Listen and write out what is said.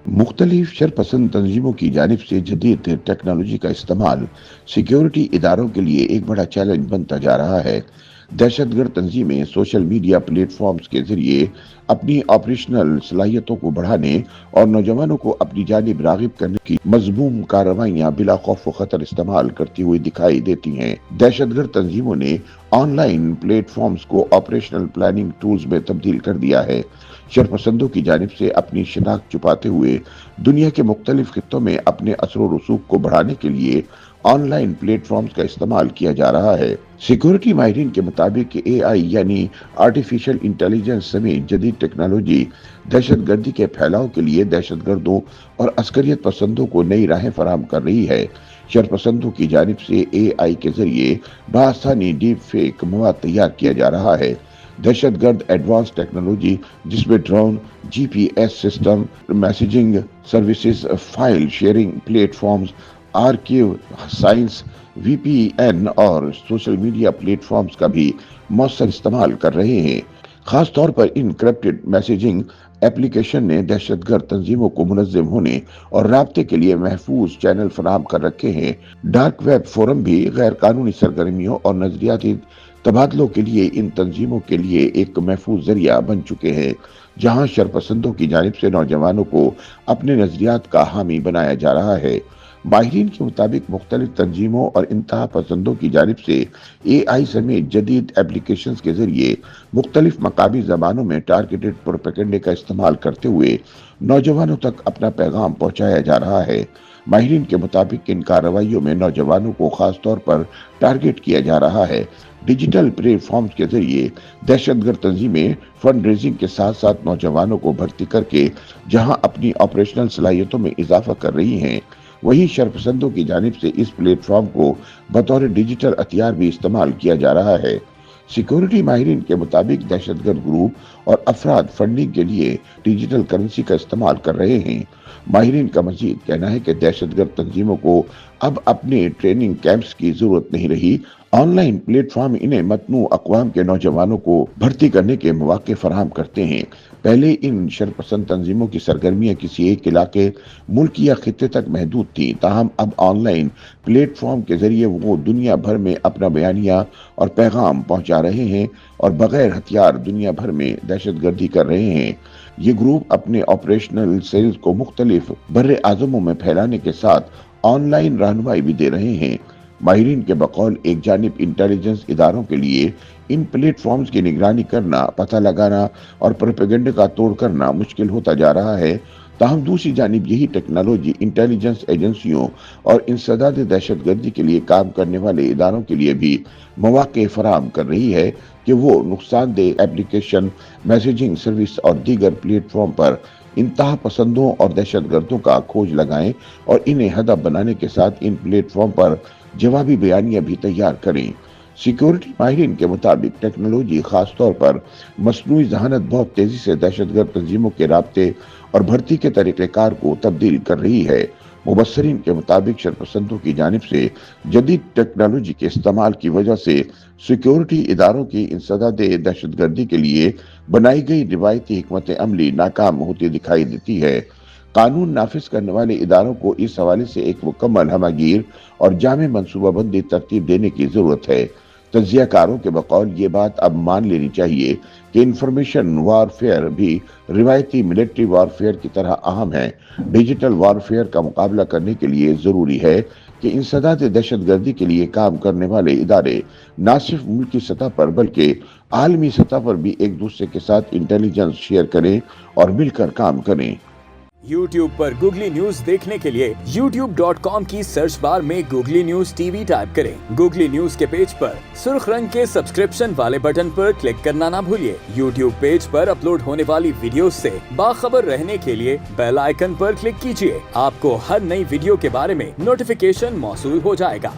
مختلف شرپسند تنظیموں کی جانب سے جدید ٹیکنالوجی کا استعمال سیکیورٹی اداروں کے لیے ایک بڑا چیلنج بنتا جا رہا ہے۔ دہشت گرد تنظیمیں سوشل میڈیا پلیٹ فارمز کے ذریعے اپنی آپریشنل صلاحیتوں کو بڑھانے اور نوجوانوں کو اپنی جانب راغب کرنے کی مذموم کارروائیاں بلا خوف و خطر استعمال کرتی ہوئی دکھائی دیتی ہیں۔ دہشت گرد تنظیموں نے آن لائن پلیٹ فارمز کو آپریشنل پلاننگ ٹولز میں تبدیل کر دیا ہے۔ شرپسندوں کی جانب سے اپنی شناخت چھپاتے ہوئے دنیا کے مختلف خطوں میں اپنے اثر و رسوخ کو بڑھانے کے لیے آن لائن پلیٹ فارمز کا استعمال کیا جا رہا ہے۔ سیکیورٹی ماہرین کے مطابق اے آئی یعنی آرٹیفیشل انٹیلیجنس سمیت جدید ٹیکنالوجی دہشت گردی کے پھیلاؤ کے لیے دہشت گردوں اور عسکریت پسندوں کو نئی راہیں فراہم کر رہی ہے۔ شرپسندوں کی جانب سے اے آئی کے ذریعے بآسانی ڈیپ فیک مواد تیار کیا جا رہا ہے۔ دہشت گرد ایڈوانس ٹیکنالوجی جس میں drone, G P S system, messaging services, file sharing platforms, آرکیو سائنس، وی پی این اور سوشل میڈیا پلیٹ فارمز کا بھی مؤثر استعمال کر رہے ہیں۔ خاص طور پر انکرپٹڈ میسیجنگ ایپلیکیشن نے دہشت گرد تنظیموں کو منظم ہونے اور رابطے کے لیے محفوظ چینل فراہم کر رکھے ہیں۔ ڈارک ویب فورم بھی غیر قانونی سرگرمیوں اور نظریاتی تبادلوں کے لیے ان تنظیموں کے لیے ایک محفوظ ذریعہ بن چکے ہیں، جہاں شرپسندوں کی جانب سے نوجوانوں کو اپنے نظریات کا حامی بنایا جا رہا ہے۔ ماہرین کے مطابق مختلف تنظیموں اور انتہا پسندوں کی جانب سے اے آئی سمیت جدید ایپلیکیشنز کے ذریعے مختلف مقامی زبانوں میں ٹارگیٹڈ پروپیگنڈے کا استعمال کرتے ہوئے نوجوانوں تک اپنا پیغام پہنچایا جا رہا ہے۔ ماہرین کے مطابق ان کارروائیوں میں نوجوانوں کو خاص طور پر ٹارگیٹ کیا جا رہا ہے۔ ڈیجیٹل پلیٹ فارمز کے ذریعے دہشت گرد تنظیمیں فنڈ ریزنگ کے ساتھ ساتھ نوجوانوں کو بھرتی کر کے جہاں اپنی آپریشنل صلاحیتوں میں اضافہ کر رہی ہیں، وہیں شرپسندوں کی جانب سے اس پلیٹ فارم کو بطور ڈیجیٹل ہتھیار بھی استعمال کیا جا رہا ہے۔ سیکیورٹی ماہرین کے مطابق دہشت گرد گروپ اور افراد فنڈنگ کے لیے ڈیجیٹل کرنسی کا استعمال کر رہے ہیں۔ ماہرین کا مزید کہنا ہے کہ دہشت گرد تنظیموں کو اب اپنے ٹریننگ کیمپس کی ضرورت نہیں رہی۔ آن لائن پلیٹ فارم انہیں متنوع اقوام کے نوجوانوں کو بھرتی کرنے کے مواقع فراہم کرتے ہیں۔ پہلے ان شرپسند تنظیموں کی سرگرمیاں کسی ایک علاقے، ملک یا خطے تک محدود تھیں، تاہم اب آن لائن پلیٹ فارم کے ذریعے وہ دنیا بھر میں اپنا بیانیہ اور پیغام پہنچا رہے ہیں اور بغیر ہتھیار دنیا بھر میں دہشت گردی کر رہے ہیں۔ یہ گروپ اپنے آپریشنل سیلز کو مختلف بر اعظموں میں پھیلانے کے ساتھ آن لائن رہنمائی بھی دے رہے ہیں۔ ماہرین کے بقول ایک جانب انٹیلیجنس اداروں کے لیے ان پلیٹ فارمز کی نگرانی کرنا، پتہ لگانا اور پروپیگنڈے کا توڑ کرنا مشکل ہوتا جا رہا ہے، تاہم دوسری جانب یہی ٹیکنالوجی انٹیلیجنس ایجنسیوں اور انسداد دہشت گردی کے لیے کام کرنے والے اداروں کے لیے بھی مواقع فراہم کر رہی ہے کہ وہ نقصان دہ ایپلیکیشن، میسیجنگ سروس اور دیگر پلیٹ فارم پر انتہا پسندوں اور دہشت گردوں کا کھوج لگائیں اور انہیں ہدف بنانے کے ساتھ ان پلیٹ فارم پر جوابی بیانیہ بھی تیار کریں۔ سیکیورٹی ماہرین کے مطابق ٹیکنالوجی خاص طور پر مصنوعی ذہانت بہت تیزی سے دہشت گرد تنظیموں کے رابطے اور بھرتی کے طریقہ کار کو تبدیل کر رہی ہے۔ مبصرین کے مطابق شرپسندوں کی جانب سے جدید ٹیکنالوجی کے استعمال کی وجہ سے سیکیورٹی اداروں کی انسداد دہشت گردی کے لیے بنائی گئی روایتی حکمت عملی ناکام ہوتی دکھائی دیتی ہے۔ قانون نافذ کرنے والے اداروں کو اس حوالے سے ایک مکمل ہمہ گیر اور جامع منصوبہ بندی ترتیب دینے کی ضرورت ہے۔ تجزیہ کاروں کے بقول یہ بات اب مان لینی چاہیے کہ انفارمیشن وار فیئر بھی روایتی ملٹری وار فیئر کی طرح اہم ہے۔ ڈیجیٹل وار فیئر کا مقابلہ کرنے کے لیے ضروری ہے کہ انسداد دہشت گردی کے لیے کام کرنے والے ادارے نہ صرف ملکی سطح پر بلکہ عالمی سطح پر بھی ایک دوسرے کے ساتھ انٹیلیجنس شیئر کریں اور مل کر کام کریں۔ YouTube پر گوگلی نیوز دیکھنے کے لیے youtube.com کی سرچ بار میں googly news T V type کریں۔ گوگلی نیوز کے پیج پر سرخ رنگ کے سبسکرپشن والے بٹن پر کلک کرنا نہ بھولیے۔ YouTube پیج پر اپلوڈ ہونے والی ویڈیوز سے باخبر رہنے کے لیے بیل آئیکن پر کلک کیجیے۔ آپ کو ہر نئی ویڈیو کے بارے میں نوٹیفیکیشن موصول ہو جائے گا۔